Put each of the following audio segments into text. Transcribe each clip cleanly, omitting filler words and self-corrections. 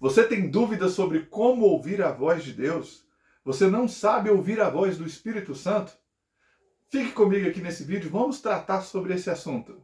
Você tem dúvidas sobre como ouvir a voz de Deus? Você não sabe ouvir a voz do Espírito Santo? Fique comigo aqui nesse vídeo, vamos tratar sobre esse assunto.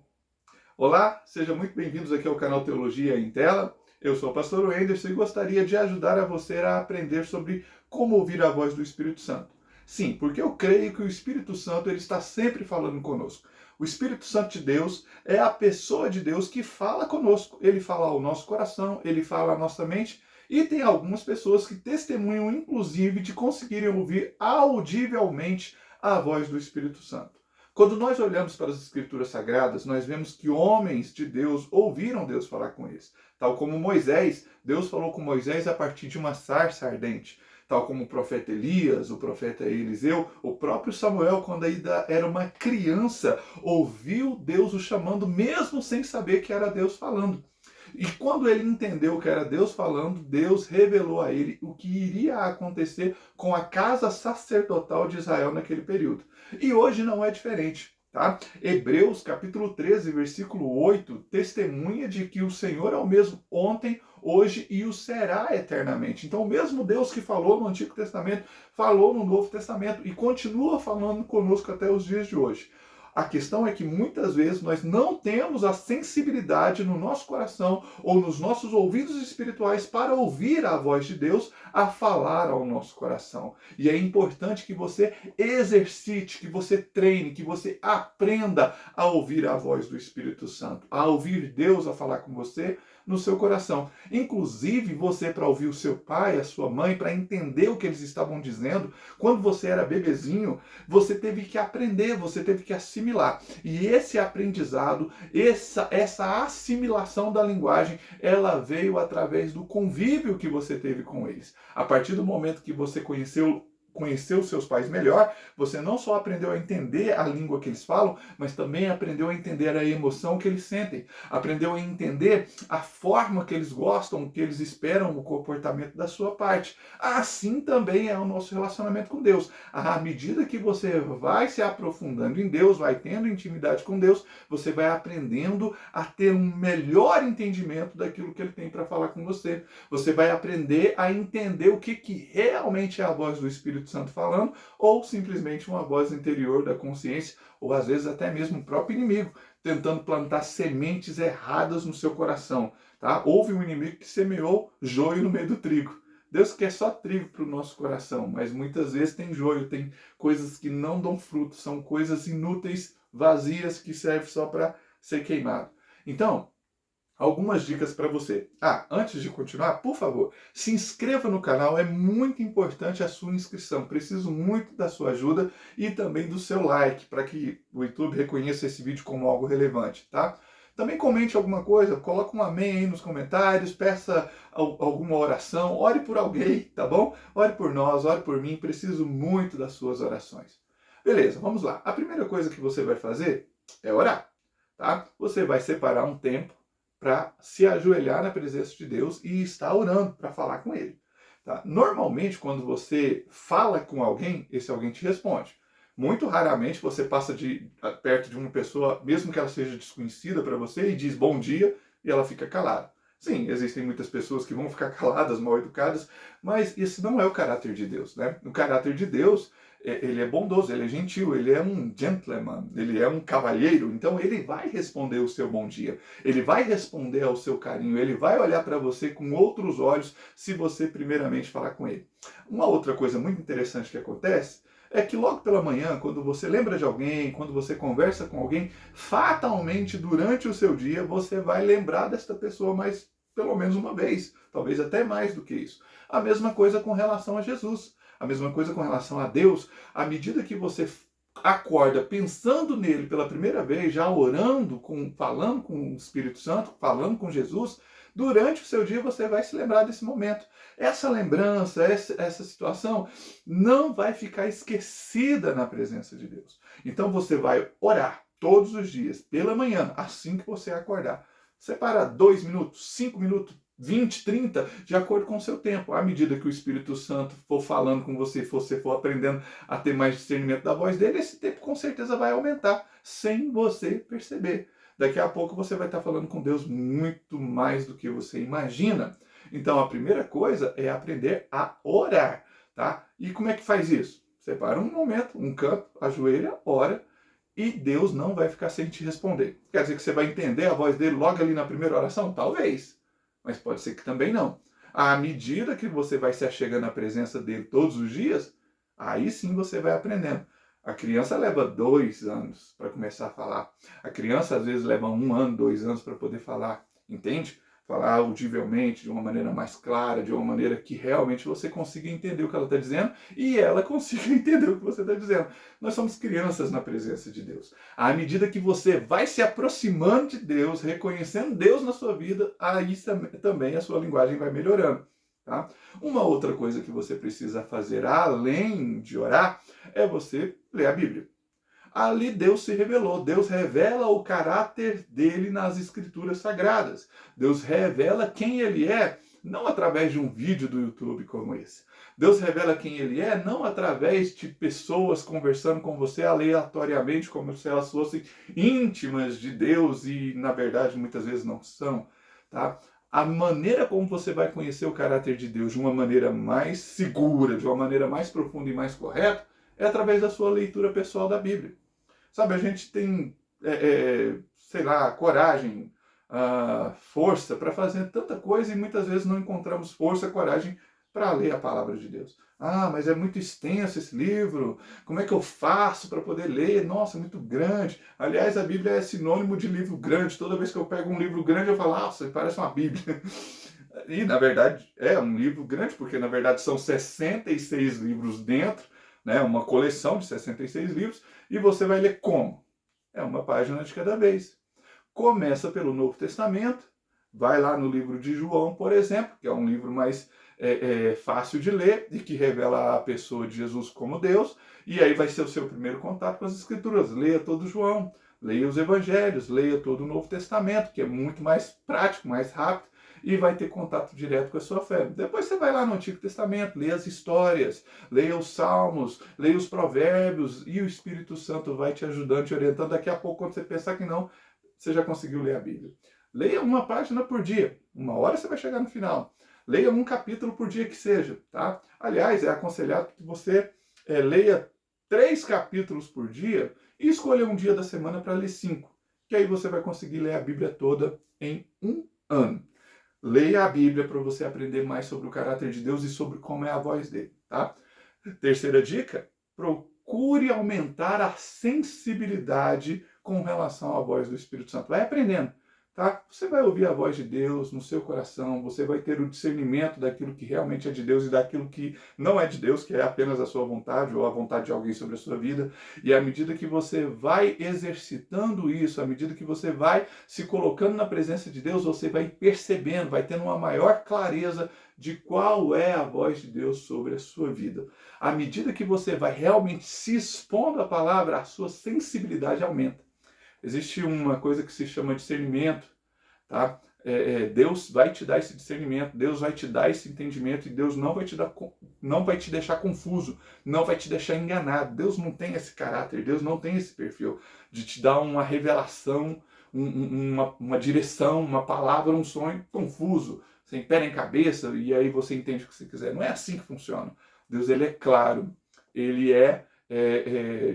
Olá, sejam muito bem-vindos aqui ao canal Teologia em Tela. Eu sou o pastor Wenderson e gostaria de ajudar a você a aprender sobre como ouvir a voz do Espírito Santo. Sim, porque eu creio que o Espírito Santo ele está sempre falando conosco. O Espírito Santo de Deus é a pessoa de Deus que fala conosco. Ele fala ao nosso coração, ele fala à nossa mente e tem algumas pessoas que testemunham, inclusive, de conseguirem ouvir audivelmente a voz do Espírito Santo. Quando nós olhamos para as Escrituras Sagradas, nós vemos que homens de Deus ouviram Deus falar com eles. Tal como Moisés, Deus falou com Moisés a partir de uma sarça ardente. Tal como o profeta Elias, o profeta Eliseu, o próprio Samuel, quando ainda era uma criança, ouviu Deus o chamando, mesmo sem saber que era Deus falando. E quando ele entendeu que era Deus falando, Deus revelou a ele o que iria acontecer com a casa sacerdotal de Israel naquele período. E hoje não é diferente. Tá? Hebreus capítulo 13, versículo 8, testemunha de que o Senhor é o mesmo ontem, hoje e o será eternamente. Então o mesmo Deus que falou no Antigo Testamento, falou no Novo Testamento e continua falando conosco até os dias de hoje. A questão é que muitas vezes nós não temos a sensibilidade no nosso coração ou nos nossos ouvidos espirituais para ouvir a voz de Deus a falar ao nosso coração. E é importante que você exercite, que você treine, que você aprenda a ouvir a voz do Espírito Santo, a ouvir Deus a falar com você no seu coração. Inclusive você para ouvir o seu pai, a sua mãe, para entender o que eles estavam dizendo, quando você era bebezinho, você teve que aprender, você teve que assimilar. E esse aprendizado, essa assimilação da linguagem, ela veio através do convívio que você teve com eles. A partir do momento que você conheceu seus pais melhor, você não só aprendeu a entender a língua que eles falam, mas também aprendeu a entender a emoção que eles sentem, aprendeu a entender a forma que eles gostam, que eles esperam o comportamento da sua parte. Assim também é o nosso relacionamento com Deus. À medida que você vai se aprofundando em Deus, vai tendo intimidade com Deus, você vai aprendendo a ter um melhor entendimento daquilo que Ele tem para falar com você. Você vai aprender a entender o que realmente é a voz do Espírito Santo falando, ou simplesmente uma voz interior da consciência, ou às vezes até mesmo o próprio inimigo, tentando plantar sementes erradas no seu coração. Tá? Houve um inimigo que semeou joio no meio do trigo. Deus quer só trigo para o nosso coração, mas muitas vezes tem joio, tem coisas que não dão fruto, são coisas inúteis, vazias, que servem só para ser queimado. Então, algumas dicas para você. Antes de continuar, por favor, se inscreva no canal, é muito importante a sua inscrição. Preciso muito da sua ajuda e também do seu like, para que o YouTube reconheça esse vídeo como algo relevante, tá? Também comente alguma coisa, coloque um amém aí nos comentários, peça alguma oração, ore por alguém, tá bom? Ore por nós, ore por mim, preciso muito das suas orações. Beleza, vamos lá. A primeira coisa que você vai fazer é orar, tá? Você vai separar um tempo para se ajoelhar na presença de Deus e estar orando para falar com Ele. Tá? Normalmente, quando você fala com alguém, esse alguém te responde. Muito raramente você passa perto de uma pessoa, mesmo que ela seja desconhecida para você, e diz bom dia e ela fica calada. Sim, existem muitas pessoas que vão ficar caladas, mal educadas, mas esse não é o caráter de Deus, né? O caráter de Deus, ele é bondoso, ele é gentil, ele é um gentleman, ele é um cavalheiro, então ele vai responder o seu bom dia, ele vai responder ao seu carinho, ele vai olhar para você com outros olhos se você primeiramente falar com ele. Uma outra coisa muito interessante que acontece é que logo pela manhã, quando você lembra de alguém, quando você conversa com alguém, fatalmente durante o seu dia você vai lembrar desta pessoa mais pelo menos uma vez, talvez até mais do que isso. A mesma coisa com relação a Jesus, a mesma coisa com relação a Deus. À medida que você acorda pensando nele pela primeira vez, já orando, falando com o Espírito Santo, falando com Jesus, durante o seu dia você vai se lembrar desse momento. Essa lembrança, essa situação não vai ficar esquecida na presença de Deus. Então você vai orar todos os dias, pela manhã, assim que você acordar. Separa 2 minutos, 5 minutos, 20, 30, de acordo com o seu tempo. À medida que o Espírito Santo for falando com você, você for aprendendo a ter mais discernimento da voz dele, esse tempo com certeza vai aumentar, sem você perceber. Daqui a pouco você vai estar falando com Deus muito mais do que você imagina. Então a primeira coisa é aprender a orar, tá? E como é que faz isso? Separa um momento, um canto, ajoelha, ora, e Deus não vai ficar sem te responder. Quer dizer que você vai entender a voz dele logo ali na primeira oração? Talvez, mas pode ser que também não. À medida que você vai se achegando à presença dele todos os dias, aí sim você vai aprendendo. A criança leva 2 anos para começar a falar. A criança às vezes leva 1 ano, 2 anos para poder falar, entende? Falar audivelmente, de uma maneira mais clara, de uma maneira que realmente você consiga entender o que ela está dizendo e ela consiga entender o que você está dizendo. Nós somos crianças na presença de Deus. À medida que você vai se aproximando de Deus, reconhecendo Deus na sua vida, aí também a sua linguagem vai melhorando. Tá? Uma outra coisa que você precisa fazer, além de orar, é você ler a Bíblia. Ali Deus se revelou, Deus revela o caráter dele nas escrituras sagradas. Deus revela quem ele é, não através de um vídeo do YouTube como esse. Deus revela quem ele é, não através de pessoas conversando com você aleatoriamente, como se elas fossem íntimas de Deus e, na verdade, muitas vezes não são. Tá? A maneira como você vai conhecer o caráter de Deus de uma maneira mais segura, de uma maneira mais profunda e mais correta, é através da sua leitura pessoal da Bíblia. Sabe, a gente tem, sei lá, coragem, força para fazer tanta coisa e muitas vezes não encontramos força, coragem para ler a palavra de Deus. Ah, mas é muito extenso esse livro, como é que eu faço para poder ler? Nossa, é muito grande. Aliás, a Bíblia é sinônimo de livro grande. Toda vez que eu pego um livro grande, eu falo, nossa, parece uma Bíblia. E, na verdade, é um livro grande, porque, na verdade, são 66 livros dentro, né? Uma coleção de 66 livros, e você vai ler como? É uma página de cada vez. Começa pelo Novo Testamento, vai lá no livro de João, por exemplo, que é um livro mais fácil de ler e que revela a pessoa de Jesus como Deus, e aí vai ser o seu primeiro contato com as Escrituras. Leia todo João, leia os Evangelhos, leia todo o Novo Testamento, que é muito mais prático, mais rápido, e vai ter contato direto com a sua fé. Depois você vai lá no Antigo Testamento, leia as histórias, leia os Salmos, leia os Provérbios, e o Espírito Santo vai te ajudando, te orientando. Daqui a pouco, quando você pensar que não, você já conseguiu ler a Bíblia. Leia uma página por dia. Uma hora você vai chegar no final. Leia um capítulo por dia que seja, tá? Aliás, é aconselhado que você leia 3 capítulos por dia e escolha um dia da semana para ler 5. Que aí você vai conseguir ler a Bíblia toda em 1 ano. Leia a Bíblia para você aprender mais sobre o caráter de Deus e sobre como é a voz dele, tá? Terceira dica, procure aumentar a sensibilidade com relação à voz do Espírito Santo. Vai aprendendo, tá? Você vai ouvir a voz de Deus no seu coração, você vai ter o discernimento daquilo que realmente é de Deus e daquilo que não é de Deus, que é apenas a sua vontade ou a vontade de alguém sobre a sua vida. E à medida que você vai exercitando isso, à medida que você vai se colocando na presença de Deus, você vai percebendo, vai tendo uma maior clareza de qual é a voz de Deus sobre a sua vida. À medida que você vai realmente se expondo à palavra, a sua sensibilidade aumenta. Existe uma coisa que se chama discernimento, tá? Deus vai te dar esse discernimento, Deus vai te dar esse entendimento e Deus não vai te deixar confuso, não vai te deixar enganado. Deus não tem esse caráter, Deus não tem esse perfil de te dar uma revelação, uma direção, uma palavra, um sonho confuso, sem pé nem cabeça, e aí você entende o que você quiser. Não é assim que funciona. Deus, ele é claro, ele é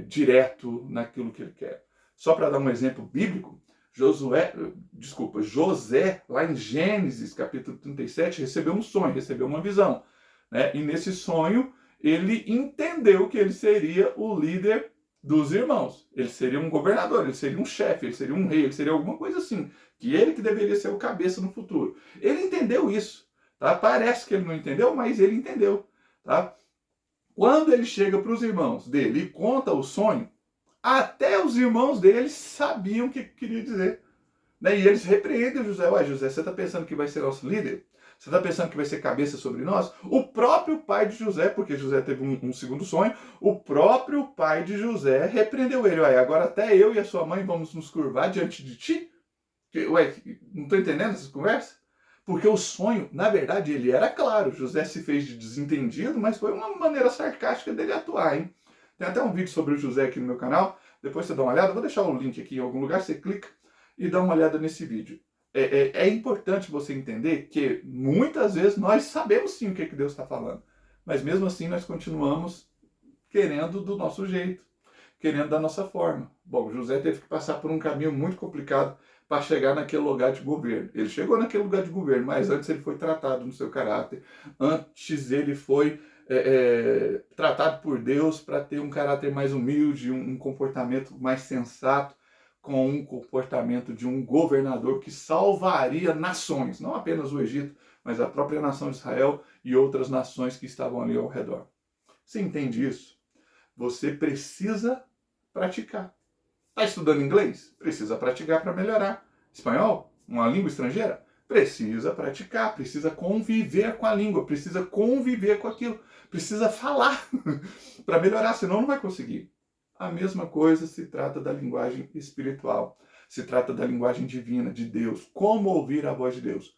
direto naquilo que ele quer. Só para dar um exemplo bíblico, José, lá em Gênesis, capítulo 37, recebeu um sonho, recebeu uma visão. Né? E nesse sonho, ele entendeu que ele seria o líder dos irmãos. Ele seria um governador, ele seria um chefe, ele seria um rei, ele seria alguma coisa assim. Que ele que deveria ser o cabeça no futuro. Ele entendeu isso. Tá? Parece que ele não entendeu, mas ele entendeu. Tá? Quando ele chega para os irmãos dele e conta o sonho, até os irmãos dele sabiam o que queria dizer. Né? E eles repreendem José. Ué, José, você está pensando que vai ser nosso líder? Você está pensando que vai ser cabeça sobre nós? O próprio pai de José, porque José teve um segundo sonho, o próprio pai de José repreendeu ele. Ué, agora até eu e a sua mãe vamos nos curvar diante de ti? Ué, não estou entendendo essa conversa? Porque o sonho, na verdade, ele era claro. José se fez de desentendido, mas foi uma maneira sarcástica dele atuar, hein? Tem até um vídeo sobre o José aqui no meu canal. Depois você dá uma olhada. Vou deixar o link aqui em algum lugar. Você clica e dá uma olhada nesse vídeo. É importante você entender que muitas vezes nós sabemos sim o que Deus está falando, mas mesmo assim nós continuamos querendo do nosso jeito, querendo da nossa forma. Bom, José teve que passar por um caminho muito complicado para chegar naquele lugar de governo. Ele chegou naquele lugar de governo, mas antes ele foi tratado no seu caráter, antes ele foi tratado por Deus para ter um caráter mais humilde, um comportamento mais sensato, com um comportamento de um governador que salvaria nações, não apenas o Egito, mas a própria nação de Israel e outras nações que estavam ali ao redor. Você entende isso? Você precisa praticar. Está estudando inglês? Precisa praticar para melhorar. Espanhol? Uma língua estrangeira? Precisa praticar, precisa conviver com a língua, precisa conviver com aquilo, precisa falar para melhorar, senão não vai conseguir. A mesma coisa se trata da linguagem espiritual, se trata da linguagem divina, de Deus. Como ouvir a voz de Deus?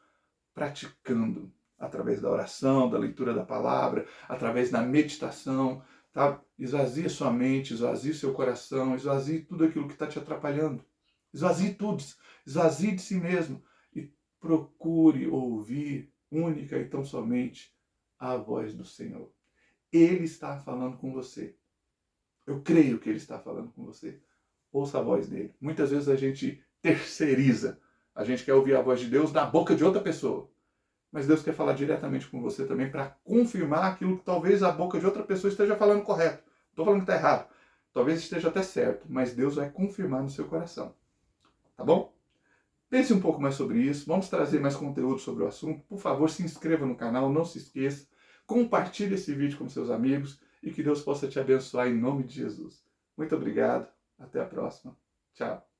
Praticando, através da oração, da leitura da palavra, através da meditação, tá? Esvazie sua mente, esvazie seu coração, esvazie tudo aquilo que está te atrapalhando. Esvazie tudo, esvazie de si mesmo e procure ouvir única e tão somente a voz do Senhor. Ele está falando com você. Eu creio que Ele está falando com você. Ouça a voz dele. Muitas vezes a gente terceiriza. A gente quer ouvir a voz de Deus da boca de outra pessoa. Mas Deus quer falar diretamente com você também para confirmar aquilo que talvez a boca de outra pessoa esteja falando correto. Não estou falando que está errado. Talvez esteja até certo, mas Deus vai confirmar no seu coração. Tá bom? Pense um pouco mais sobre isso. Vamos trazer mais conteúdo sobre o assunto. Por favor, se inscreva no canal, não se esqueça. Compartilhe esse vídeo com seus amigos e que Deus possa te abençoar em nome de Jesus. Muito obrigado. Até a próxima. Tchau.